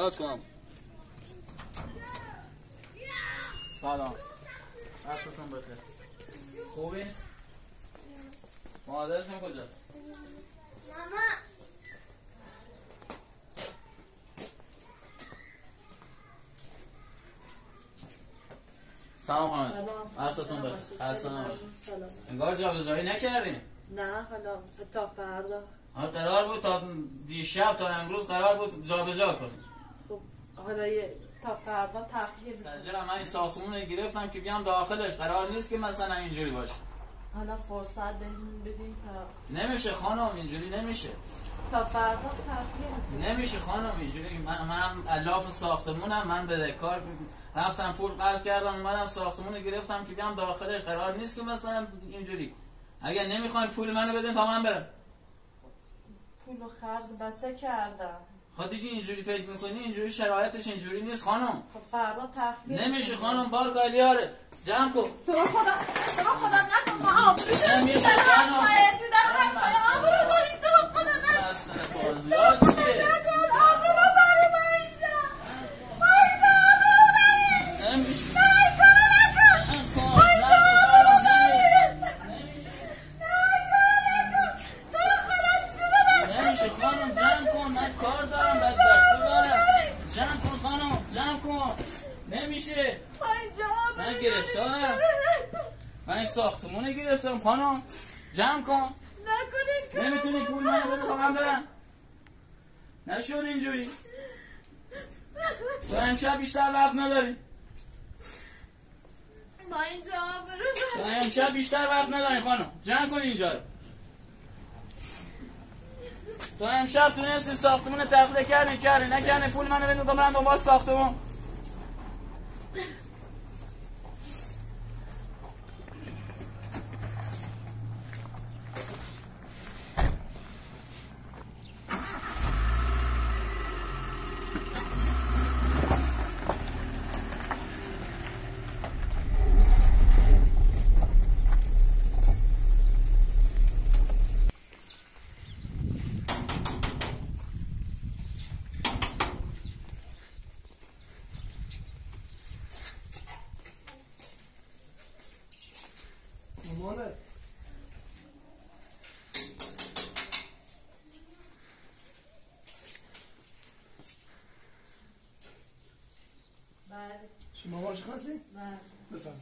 باز کن. سلام. وقتتون بخیر. خوبی؟ مادرتون کجاست؟ ماما. سلام خانم. وقتتون بخیر. سلام. انگار جابجایی نکردین؟ نه حالا تا فردا. قرار بود تا دیشب تا امروز قرار بود جابجا کنیم. خب حالا تا فردا تأخیر می‌کنه. من این ساختمون رو گرفتم که بیام داخلش، قرار نیست که مثلا اینجوری باشه. حالا فرصت بهمون بدین تا نمیشه خانم، اینجوری نمیشه. تا فردا تأخیر نمیشه خانم اینجوری. من الاف ساختمونم، من بدهکار رفتم پول قرض کردم اومدم ساختمون رو گرفتم که بیام داخلش، قرار نیست که مثلا اینجوری. اگر نمیخواین پول منو بدین تا من برم. پول و خرج بچه کردم. خب دیگه اینجوری فکر میکنی؟ اینجوری شرایطش اینجوری نیست خانم. خب فردا تأخیر نمیشه خانم، بار کالیاره جمع کن. تو خدا نکن ما آبرو نمیشه خانم. آبرو داریم تو خدا نکن. بس کنه بازیات چیه؟ آبرو داریم ما اینجا. ما اینجا آبرو داریم. نمیشه. نه کار نکن. ما اینجا آبرو داریم. نمیشه خانم، جمع کن. من کار دارم، بدبختی دارم. جمع کن خانم، جمع کن. نمیشه. من گرفتارم. من این ساختمونه گرفتم خانم. جمع کن. نمیتونی پول منو بده تا من برم. نشد اینجوری. تو امشب بیشتر وقت نداری. ما اینجا آبرو تو امشب بیشتر وقت نداری خانم. جمع کن اینجا رو. تو امشب تونستی ساختمون تخلیه کردی نکردی پول منو بده تا برم دنبال ساختمون. شما باشه خواستی؟ نه بفهم.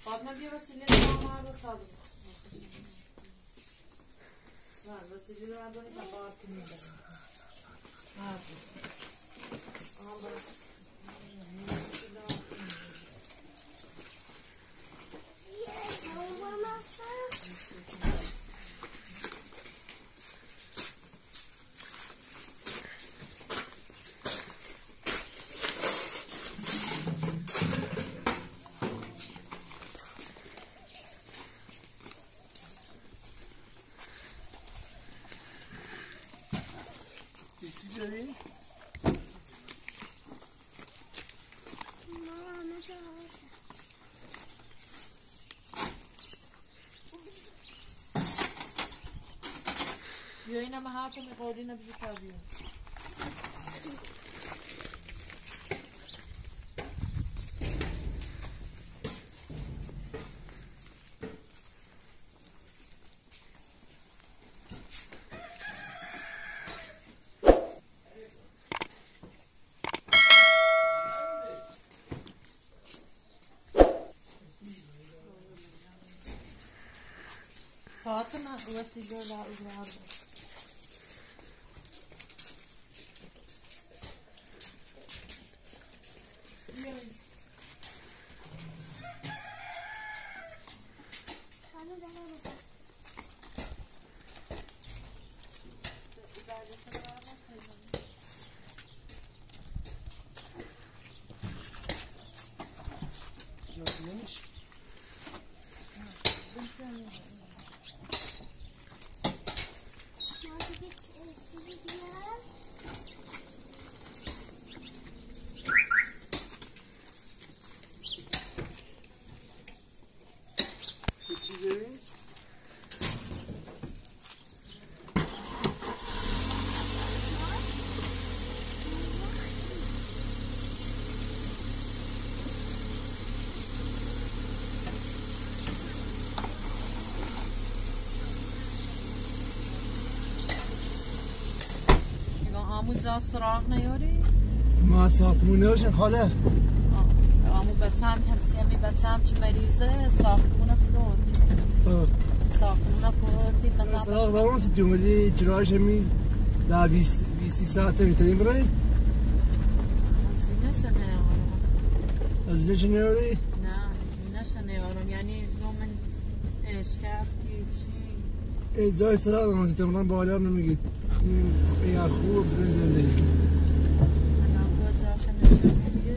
فاطمه بیا وسیله رو ما رو خالی نه وسیله رو برداری و بار کنیم چی داری؟ بیا اینم حرف میخوردی نبیشی کردیم فاطمه وسیله لا إجراء آمو جا سراغ نیاری؟ ما ساختمون نوشن خاله آمو بچم همسیمی بچم که مریضه ساختمون فروردی ساختمون فروردی سراغ دارون ستیم ولی جراش همی در 20 ساعته میتونیم برای؟ از اینش نیارم از اینش نیاری؟ نه اینش نیارم یعنی رو من اشکفتی چی جای سراغ دارون ستیم من بالا نمیگید این خوب برین زندگی من با جاش نشون میگه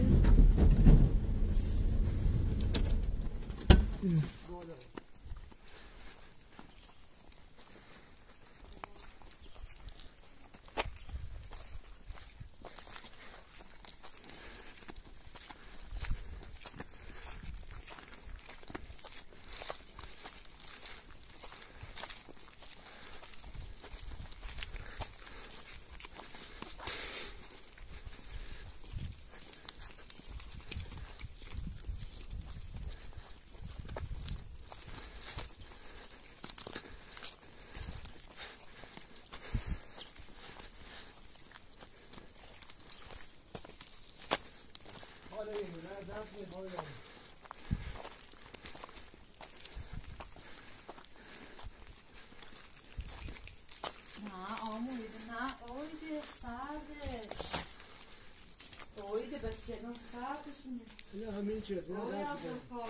نه همین چیز من درد میکنم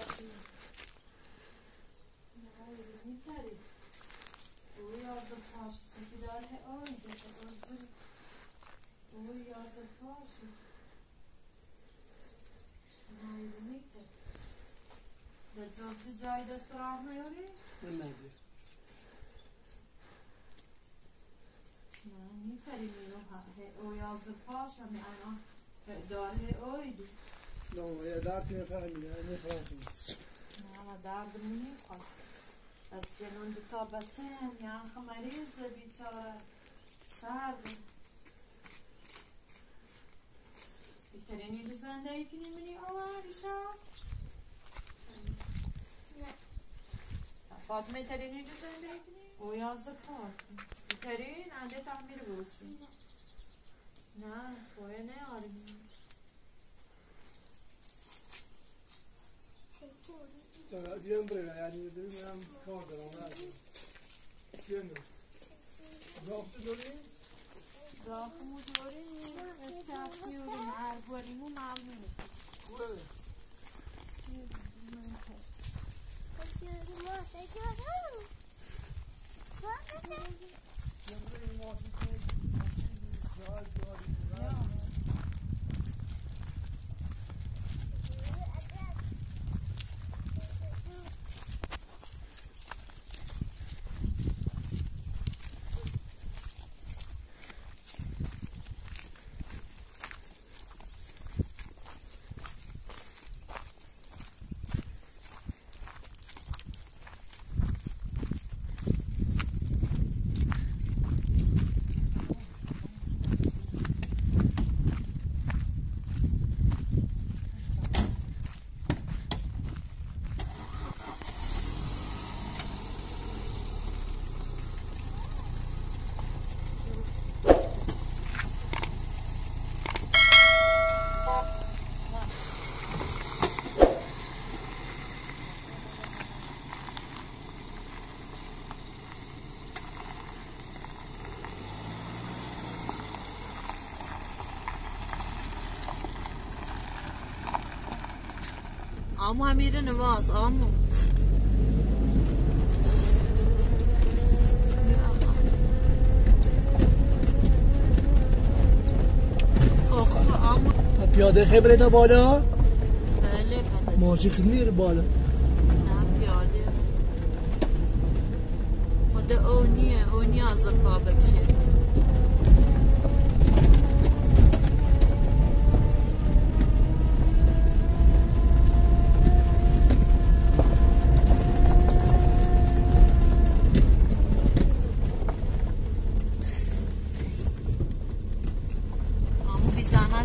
جای دست راه نیاری؟ من نبید نه میتری میرو او یازده پاش همی الان داره اویدی نه یا درد میفهمی یا میفهمی نه اما درد میخواد بچه من دوتا بچه هم یعنی مریضه بیچاره سرد بیترین اینجا زندگی که نمیدی آوه ریشا؟ نه فاطمه ترین اینجا زندگی کنی؟ او یازده پاک بیترین انده تحمیل بوسی نه خواه نه آرمی دیدم برای یعنی دارم کار دارم چیه رافته داری؟ راهمو داری استفیوریم عرباریمو ممنونه خوبه آمو امیر نواز آمو پیاده خبره تا بالا؟ بله پدر. ماشی خیلی میره بالا. نه پیاده. خود اونیه از پا بچه.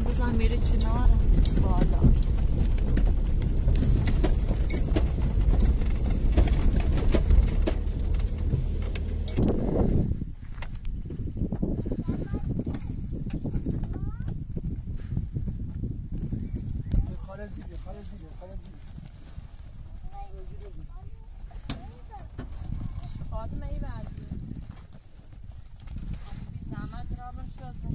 بزن میره کنار بالا. فاطمه ای بعد زحمت را بشوزه.